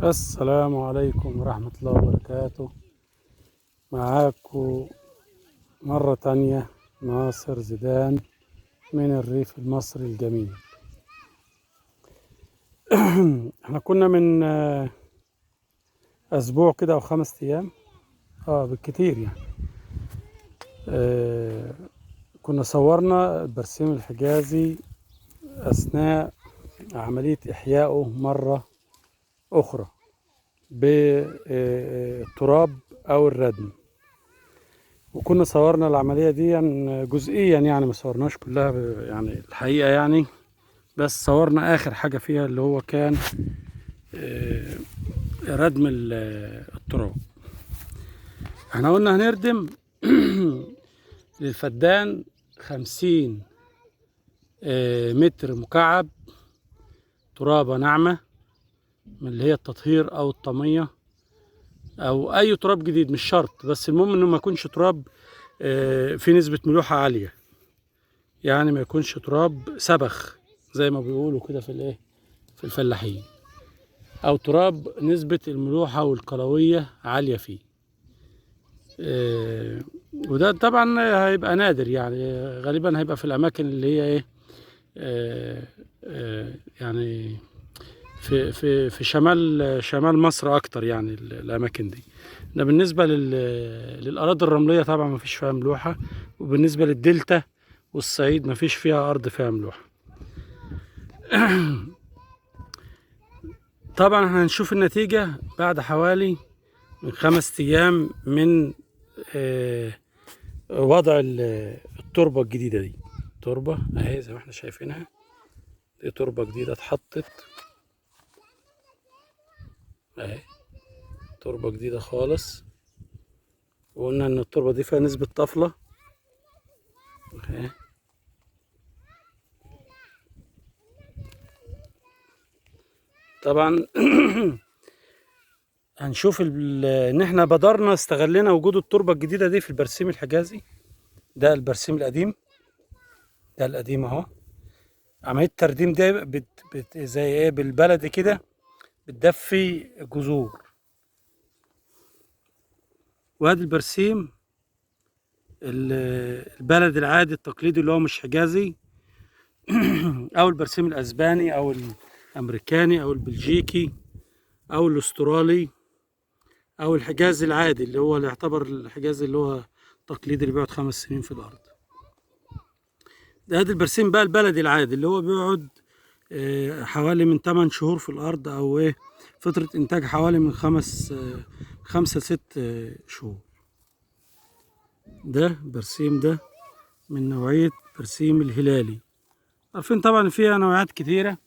السلام عليكم ورحمة الله وبركاته. معاكم مرة تانية ناصر زيدان من الريف المصري الجميل. احنا كنا من أسبوع كده أو 5 أيام بالكتير يعني. كنا صورنا البرسيم الحجازي أثناء عملية إحيائه مرة أخرى بالتراب أو الردم، وكنا صورنا العملية دي يعني جزئيا، يعني ما صورناش كلها يعني الحقيقة يعني، بس صورنا آخر حاجة فيها اللي هو كان ردم التراب. احنا قلنا هنردم للفدان 50 متر مكعب ترابة ناعمة من اللي هي التطهير أو الطمية أو أي تراب جديد، مش شرط، بس المهم إنه ما يكونش تراب في نسبة ملوحة عالية، يعني ما يكونش تراب سبخ زي ما بيقولوا كده في الفلاحين، او تراب نسبة الملوحة والقلوية عالية فيه. وده طبعا هيبقى نادر، يعني غالبا هيبقى في الاماكن اللي هي يعني في شمال مصر اكتر، يعني الاماكن دي. ده بالنسبة للاراضي الرملية طبعا ما فيش فيها ملوحة، وبالنسبة للدلتا والصعيد ما فيش فيها ارض فيها ملوحة. طبعا هنشوف النتيجة بعد حوالي من 5 أيام من وضع التربة الجديدة دي. تربة اهي زي ما احنا شايفينها، دي تربة جديدة اتحطت اهي، تربة جديدة خالص، وقلنا ان التربة دي فيها نسبة طفلة اهي. طبعا هنشوف ان احنا بدرنا استغلنا وجود التربة الجديدة دي في البرسيم الحجازي. ده البرسيم القديم، ده القديم اهو. عملية الترديم ده زي ايه بالبلدي كده، بتدفي جذور. وادي البرسيم البلد العادي التقليدي اللي هو مش حجازي او البرسيم الاسباني او الامريكاني او البلجيكي او الاسترالي او الحجازي العادي اللي يعتبر الحجازي اللي هو التقليدي اللي بيقعد 5 سنين في الارض. ده ادي البرسيم بقى البلدي العادي اللي هو بيقعد حوالي من 8 شهور في الارض، او فترة انتاج حوالي من 5 ل6 شهور. ده برسيم ده من نوعية برسيم الهلالي. عارفين طبعا فيها نوعيات كتيرة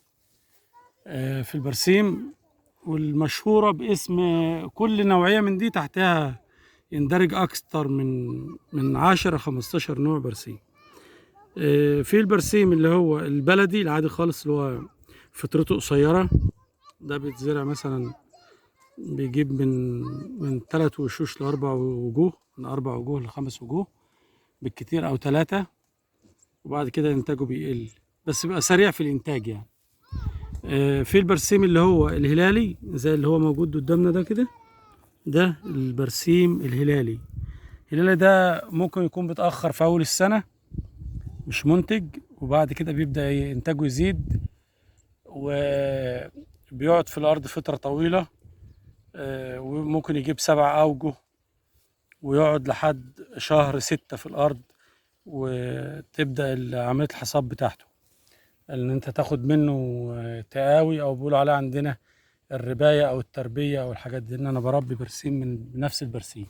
في البرسيم، والمشهورة باسم كل نوعية من دي تحتها يندرج أكثر من 10 15 نوع برسيم. في البرسيم اللي هو البلدي العادي خالص اللي هو فترته قصيرة، ده بيتزرع مثلا بيجيب من 3 وشوش ل4 وجوه، من 4 وجوه ل5 وجوه بالكتير أو 3، وبعد كده إنتاجه بيقل بس بيبقى سريع في الإنتاج يعني. في البرسيم اللي هو الهلالي زي اللي هو موجود قدامنا ده كده، ده البرسيم الهلالي. الهلالي ده ممكن يكون بيتأخر في أول السنة، مش منتج، وبعد كده بيبدأ إنتاجه يزيد وبيقعد في الأرض فترة طويلة، وممكن يجيب 7 أوجه ويقعد لحد شهر 6 في الأرض، وتبدأ عملية الحصاد بتاعته، ان انت تاخد منه تقاوي او بيقولوا عليها عندنا الرباية او التربية او الحاجات دي، ان انا بربي برسيم من نفس البرسيم.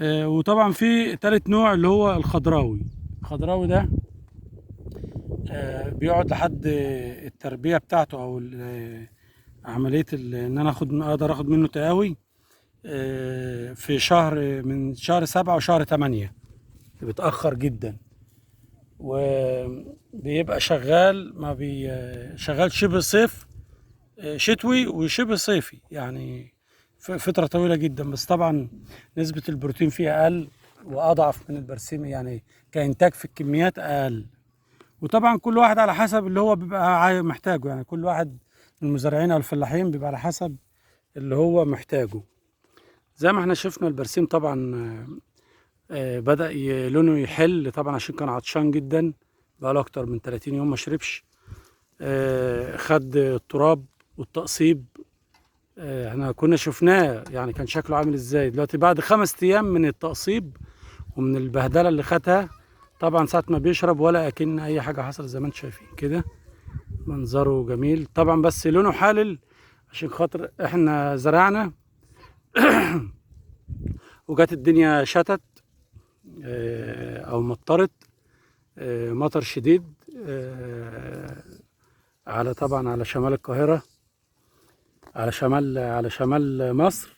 وطبعا في تالت نوع اللي هو الخضراوي. الخضراوي ده بيقعد لحد التربية بتاعته او عملية ان انا اقدر اخد منه تقاوي في من شهر 7 وشهر 8، بيتأخر جدا، وبيبقى شغال ما بي شغال شبه صيف شتوي وشبه صيفي، يعني فترة طويلة جدا، بس طبعا نسبة البروتين فيه أقل وأضعف من البرسيم، يعني كإنتاج في الكميات أقل. وطبعا كل واحد على حسب اللي هو بيبقى محتاجه، يعني كل واحد المزارعين او الفلاحين، بيبقى على حسب اللي هو محتاجه. زي ما احنا شفنا البرسيم طبعا بدأ لونه يحل طبعا عشان كان عطشان جدا، بقاله اكتر من 30 يوم ما شربش. خد التراب والتقصيب. احنا كنا شفناه يعني كان شكله عامل ازاي. دلوقتي بعد 5 ايام من التقصيب ومن البهدله اللي خدها، طبعا ساعه ما بيشرب ولا اكن اي حاجه حصلت، زي ما انتم شايفين كده منظره جميل طبعا، بس لونه حالل عشان خاطر احنا زرعنا وجات الدنيا شتت او مطرت مطر شديد على طبعا على شمال القاهره، على شمال مصر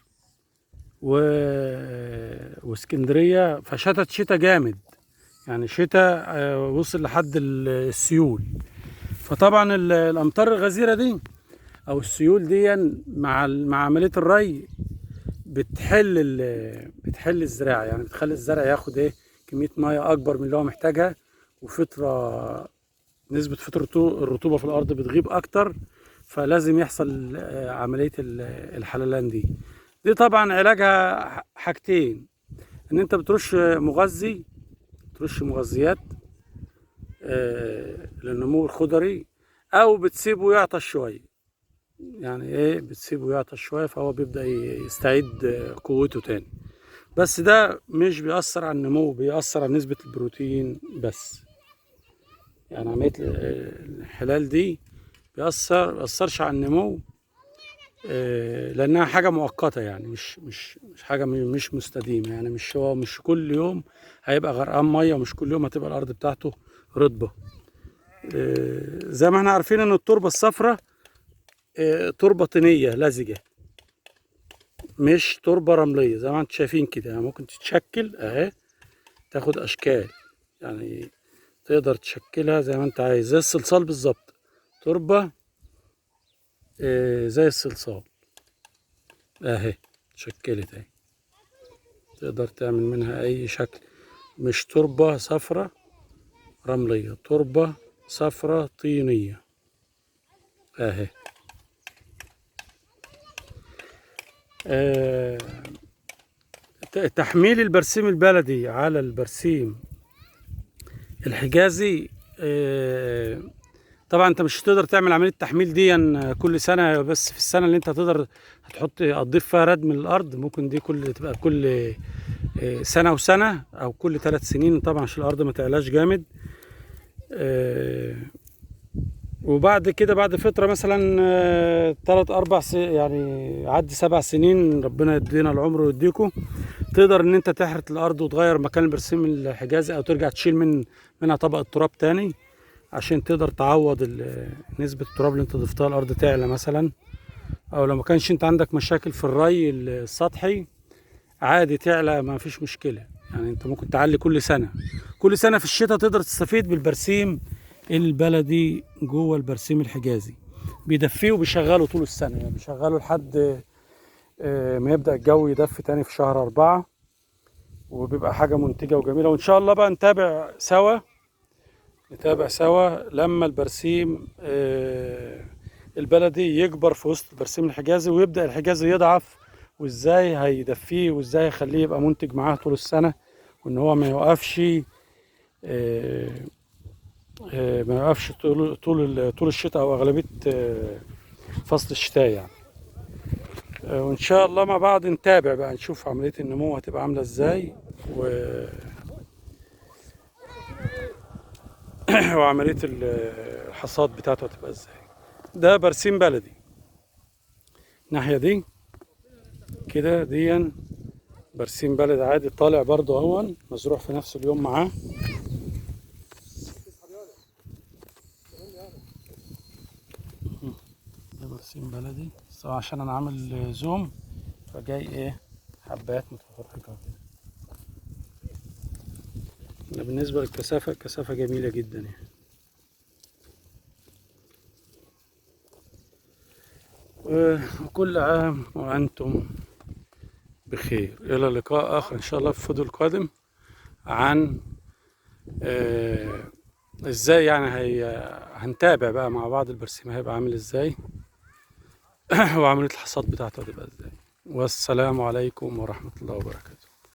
واسكندريه، فشتت شتاء جامد يعني، شتاء وصل لحد السيول. فطبعا الامطار الغزيره دي او السيول دي مع عمليه الري بتحل الزراعه، يعني بتخلي الزرع ياخد كميه ميه اكبر من اللي هو محتاجها، نسبه فتره الرطوبه في الارض بتغيب اكتر، فلازم يحصل عمليه الحللان دي طبعا علاجها حاجتين: ان انت بترش مغذي، ترش مغذيات للنمو الخضري، او بتسيبه يعطش شويه، يعني بتسيبه يعطش شويه فهو بيبدا يستعيد قوته تاني. بس ده مش بيأثر على النمو، بيأثر على نسبة البروتين بس. يعني عملية الانحلال دي بيأثرش على النمو لأنها حاجة مؤقتة، يعني مش حاجة مش مستديمة، يعني مش كل يوم هيبقى غرقان مية، ومش كل يوم هتبقى الأرض بتاعته رطبة. زي ما احنا عارفين إن التربة الصفراء تربة طينية لزجة، مش تربة رملية زي ما انتم شايفين كده. يعني ممكن تتشكل اهي، تاخد اشكال، يعني تقدر تشكلها زي ما انت عايز، زي الصلصال بالظبط، تربة زي الصلصال اهي، اتشكلت اهي، تقدر تعمل منها اي شكل. مش تربة صفرة رملية، تربة صفرة طينية اهي. تحميل البرسيم البلدي على البرسيم الحجازي، طبعا انت مش هتقدر تعمل عمليه التحميل دي كل سنه، بس في السنه اللي انت هتقدر هتضيف فيها ردم للارض، ممكن دي تبقى كل سنه وسنه، او كل 3 سنين طبعا عشان الارض ما تعلاش جامد. وبعد كده بعد فتره مثلا 3 4 سنين، يعني عدي 7 سنين، ربنا يدينا العمر ويديكم، تقدر ان انت تحرث الارض وتغير مكان البرسيم الحجازي، او ترجع تشيل منها طبقه تراب تاني عشان تقدر تعوض نسبة التراب اللي انت ضفتها الارض تعلى مثلا. او لو ما كانش انت عندك مشاكل في الري السطحي عادي تعلى، ما فيش مشكلة، يعني انت ممكن تعلي كل سنة في الشتاء تقدر تستفيد بالبرسيم البلدي جوه البرسيم الحجازي. بيدفيه وبيشغله طول السنة، يعني بيشغله لحد ما يبدأ الجو يدفي تاني في شهر 4، وبيبقى حاجة منتجة وجميلة. وإن شاء الله بقى نتابع سوا لما البرسيم البلدي يكبر في وسط البرسيم الحجازي، ويبدأ الحجازي يضعف، وازاي هيدفيه، وازاي هيخليه يبقى منتج معاه طول السنة، وان هو ما يوقفش طول الشتاء او اغلبية فصل الشتاء يعني. وان شاء الله مع بعض نتابع بقى، نشوف عملية النمو هتبقى عاملة ازاي وعملية الحصاد بتاعته هتبقى ازاي. ده برسيم بلدي الناحية دي كده، برسيم بلدي عادي طالع برضه اهون، مزروع في نفس اليوم معاه. ده برسيم بلدي، بس عشان انا عامل زوم فجاي حبات متفرقة كده. بالنسبة للكثافة، كثافة جميلة جدا يعني. وكل عام وأنتم بخير. إلى لقاء آخر إن شاء الله في فيديو القادم عن إزاي يعني هنتابع بقى مع بعض البرسيم هيبقى عامل إزاي. وعملية الحصاد بتاعته هتبقى ازاي. والسلام عليكم ورحمة الله وبركاته.